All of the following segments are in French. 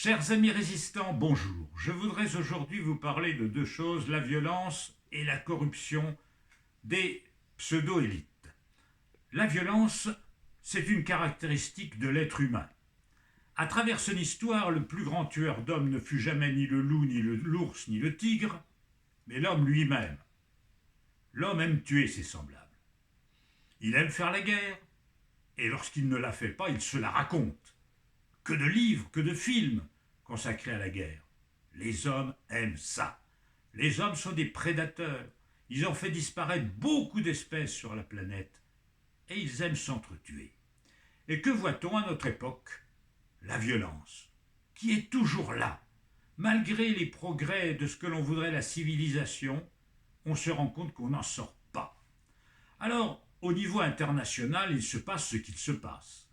Chers amis résistants, bonjour. Je voudrais aujourd'hui vous parler de deux choses, la violence et la corruption des pseudo-élites. La violence, c'est une caractéristique de l'être humain. À travers son histoire, le plus grand tueur d'hommes ne fut jamais ni le loup, ni l'ours, ni le tigre, mais l'homme lui-même. L'homme aime tuer ses semblables. Il aime faire la guerre, et lorsqu'il ne la fait pas, il se la raconte. Que de livres, que de films consacrés à la guerre. Les hommes aiment ça. Les hommes sont des prédateurs. Ils ont fait disparaître beaucoup d'espèces sur la planète. Et ils aiment s'entretuer. Et que voit-on à notre époque? La violence, qui est toujours là. Malgré les progrès de ce que l'on voudrait la civilisation, on se rend compte qu'on n'en sort pas. Alors, au niveau international, il se passe ce qu'il se passe.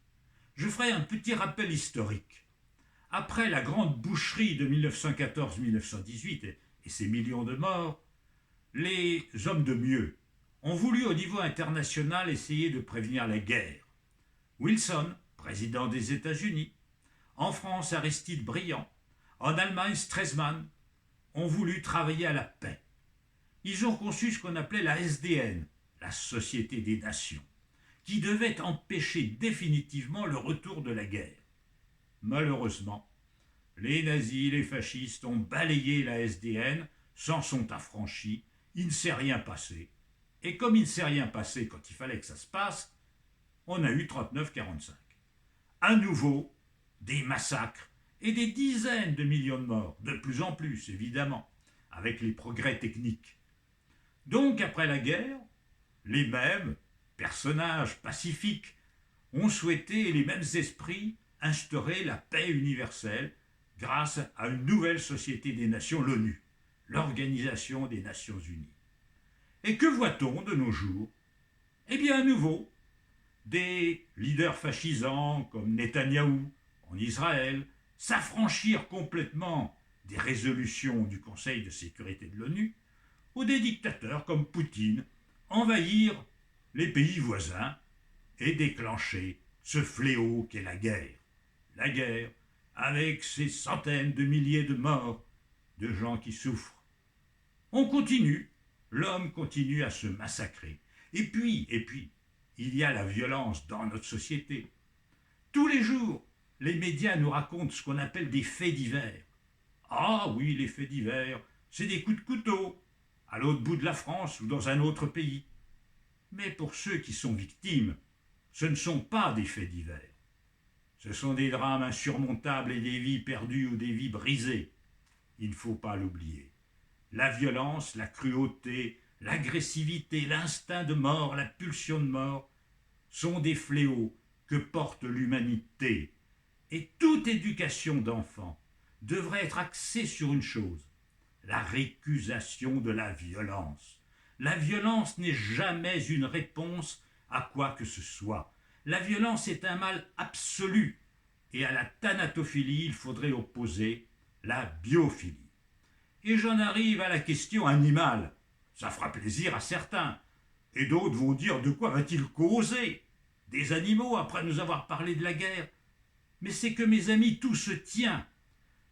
Je ferai un petit rappel historique. Après la grande boucherie de 1914-1918 et ses millions de morts, les hommes de mieux ont voulu au niveau international essayer de prévenir la guerre. Wilson, président des États-Unis, en France Aristide Briand, en Allemagne Stresemann, ont voulu travailler à la paix. Ils ont conçu ce qu'on appelait la SDN, la Société des Nations, qui devait empêcher définitivement le retour de la guerre. Malheureusement, les nazis, les fascistes ont balayé la SDN, s'en sont affranchis, il ne s'est rien passé. Et comme il ne s'est rien passé quand il fallait que ça se passe, on a eu 39-45. À nouveau, des massacres et des dizaines de millions de morts, de plus en plus évidemment, avec les progrès techniques. Donc après la guerre, les mêmes personnages pacifiques ont souhaité, les mêmes esprits, instaurer la paix universelle grâce à une nouvelle société des nations, l'ONU, l'Organisation des Nations Unies. Et que voit-on de nos jours? Eh bien à nouveau, des leaders fascisants comme Netanyahou en Israël s'affranchir complètement des résolutions du Conseil de sécurité de l'ONU, ou des dictateurs comme Poutine envahir les pays voisins et déclencher ce fléau qu'est la guerre. La guerre, avec ses centaines de milliers de morts, de gens qui souffrent. On continue, l'homme continue à se massacrer. Et puis, il y a la violence dans notre société. Tous les jours, les médias nous racontent ce qu'on appelle des faits divers. Ah oui, les faits divers, c'est des coups de couteau, à l'autre bout de la France ou dans un autre pays. Mais pour ceux qui sont victimes, ce ne sont pas des faits divers. Ce sont des drames insurmontables et des vies perdues ou des vies brisées. Il ne faut pas l'oublier. La violence, la cruauté, l'agressivité, l'instinct de mort, la pulsion de mort sont des fléaux que porte l'humanité. Et toute éducation d'enfant devrait être axée sur une chose, la récusation de la violence. La violence n'est jamais une réponse à quoi que ce soit. La violence est un mal absolu. Et à la thanatophilie, il faudrait opposer la biophilie. Et j'en arrive à la question animale. Ça fera plaisir à certains. Et d'autres vont dire de quoi va-t-il causer? Des animaux après nous avoir parlé de la guerre. Mais c'est que mes amis, tout se tient.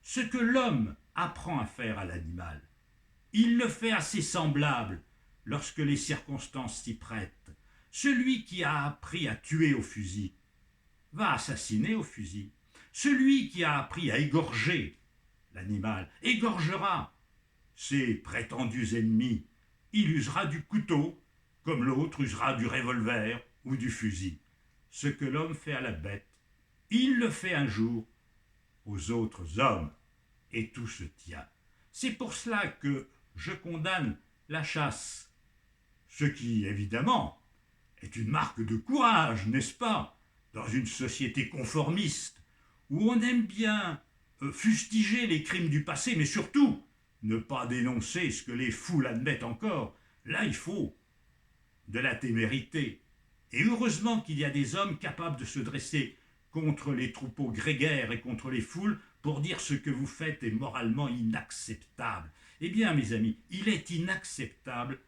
Ce que l'homme apprend à faire à l'animal, il le fait à ses semblables lorsque les circonstances s'y prêtent. Celui qui a appris à tuer au fusil va assassiner au fusil. Celui qui a appris à égorger l'animal égorgera ses prétendus ennemis. Il usera du couteau comme l'autre usera du revolver ou du fusil. Ce que l'homme fait à la bête, il le fait un jour aux autres hommes. Et tout se tient. C'est pour cela que je condamne la chasse. Ce qui, évidemment, est une marque de courage, n'est-ce pas, dans une société conformiste, où on aime bien fustiger les crimes du passé, mais surtout ne pas dénoncer ce que les foules admettent encore. Là, il faut de la témérité. Et heureusement qu'il y a des hommes capables de se dresser contre les troupeaux grégaires et contre les foules pour dire ce que vous faites est moralement inacceptable. Eh bien, mes amis, il est inacceptable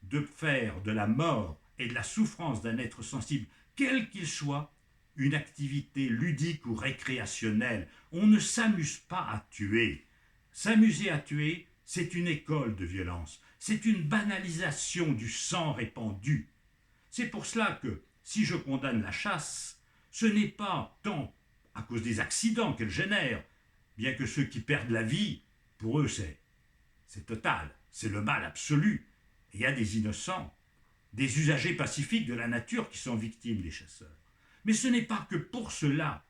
de faire de la mort et de la souffrance d'un être sensible, quel qu'il soit, une activité ludique ou récréationnelle. On ne s'amuse pas à tuer. S'amuser à tuer, c'est une école de violence. C'est une banalisation du sang répandu. C'est pour cela que, si je condamne la chasse, ce n'est pas tant à cause des accidents qu'elle génère, bien que ceux qui perdent la vie, pour eux c'est total, c'est le mal absolu. Et il y a des innocents, des usagers pacifiques de la nature qui sont victimes des chasseurs. Mais ce n'est pas que pour cela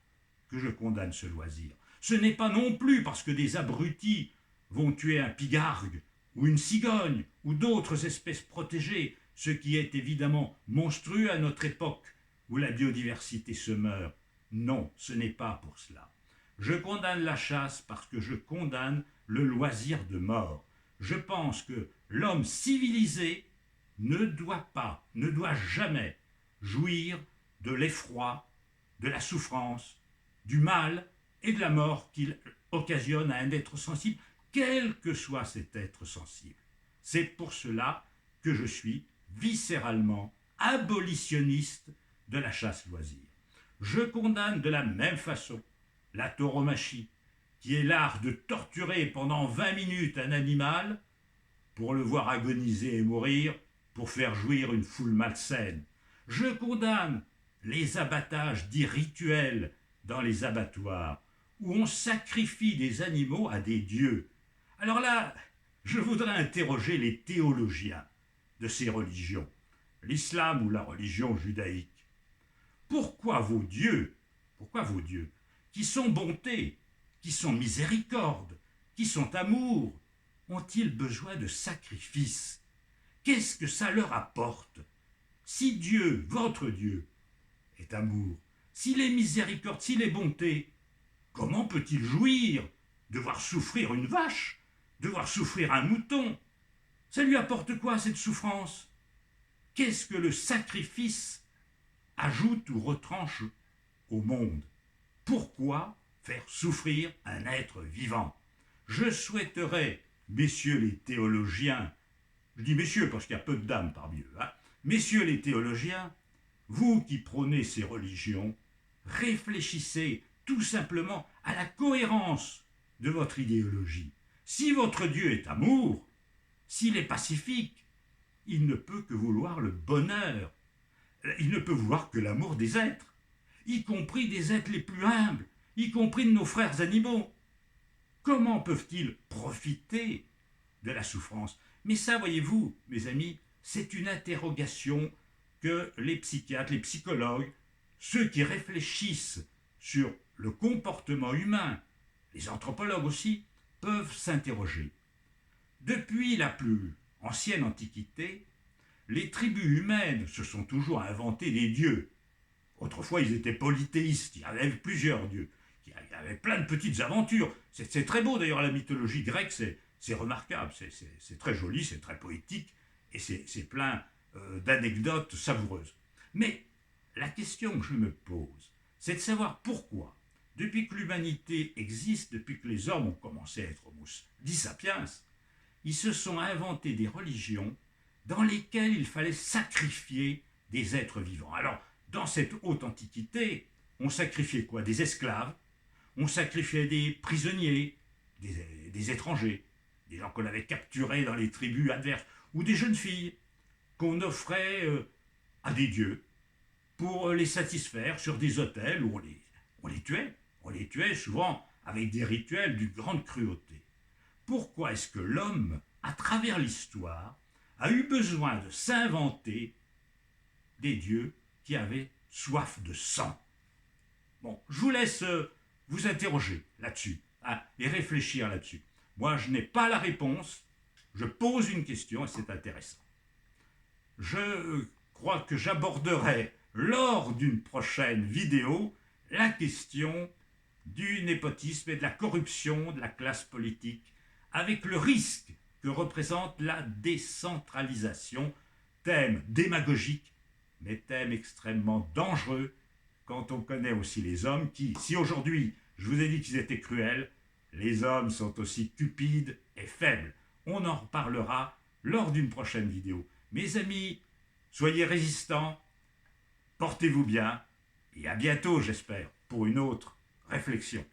que je condamne ce loisir. Ce n'est pas non plus parce que des abrutis vont tuer un pigargue ou une cigogne ou d'autres espèces protégées, ce qui est évidemment monstrueux à notre époque où la biodiversité se meurt. Non, ce n'est pas pour cela. Je condamne la chasse parce que je condamne le loisir de mort. Je pense que l'homme civilisé ne doit jamais jouir de l'effroi, de la souffrance, du mal et de la mort qu'il occasionne à un être sensible, quel que soit cet être sensible. C'est pour cela que je suis viscéralement abolitionniste de la chasse-loisir. Je condamne de la même façon la tauromachie, qui est l'art de torturer pendant 20 minutes un animal pour le voir agoniser et mourir, pour faire jouir une foule malsaine. Je condamne les abattages dits rituels dans les abattoirs, où on sacrifie des animaux à des dieux. Alors là, je voudrais interroger les théologiens de ces religions, l'islam ou la religion judaïque. Pourquoi vos dieux, qui sont bonté, qui sont miséricorde, qui sont amour, ont-ils besoin de sacrifices? Qu'est-ce que ça leur apporte? Si Dieu, votre Dieu, est amour, s'il est miséricorde, s'il est bonté, comment peut-il jouir de voir souffrir une vache, de voir souffrir un mouton? Ça lui apporte quoi, cette souffrance? Qu'est-ce que le sacrifice ajoute ou retranche au monde? Pourquoi faire souffrir un être vivant? Je souhaiterais, messieurs les théologiens, je dis messieurs parce qu'il y a peu de dames parmi eux, messieurs les théologiens, vous qui prônez ces religions, réfléchissez tout simplement à la cohérence de votre idéologie. Si votre Dieu est amour, s'il est pacifique, il ne peut que vouloir le bonheur. Il ne peut vouloir que l'amour des êtres, y compris des êtres les plus humbles, y compris de nos frères animaux. Comment peuvent-ils profiter de la souffrance? Mais ça, voyez-vous, mes amis, c'est une interrogation que les psychiatres, les psychologues, ceux qui réfléchissent sur le comportement humain, les anthropologues aussi, peuvent s'interroger. Depuis la plus ancienne Antiquité, les tribus humaines se sont toujours inventé des dieux. Autrefois, ils étaient polythéistes, il y avait plusieurs dieux, il y avait plein de petites aventures. C'est très beau d'ailleurs, la mythologie grecque, c'est remarquable, c'est très joli, c'est très poétique, et c'est plein d'anecdotes savoureuses. Mais la question que je me pose, c'est de savoir pourquoi, depuis que l'humanité existe, depuis que les hommes ont commencé à être homo sapiens, ils se sont inventés des religions dans lesquelles il fallait sacrifier des êtres vivants. Alors, dans cette haute antiquité, on sacrifiait quoi? Des esclaves, on sacrifiait des prisonniers, des étrangers, des gens qu'on avait capturés dans les tribus adverses, ou des jeunes filles qu'on offrait à des dieux pour les satisfaire sur des autels où on les tuait. On les tuait souvent avec des rituels d'une grande cruauté. Pourquoi est-ce que l'homme, à travers l'histoire, a eu besoin de s'inventer des dieux qui avaient soif de sang? Bon, je vous laisse vous interroger là-dessus et réfléchir là-dessus. Moi, je n'ai pas la réponse, je pose une question et c'est intéressant. Je crois que j'aborderai lors d'une prochaine vidéo la question du népotisme et de la corruption de la classe politique, avec le risque que représente la décentralisation, thème démagogique, mais thème extrêmement dangereux quand on connaît aussi les hommes qui, si aujourd'hui je vous ai dit qu'ils étaient cruels, les hommes sont aussi cupides et faibles. On en reparlera lors d'une prochaine vidéo. Mes amis, soyez résistants, portez-vous bien et à bientôt, j'espère, pour une autre réflexion.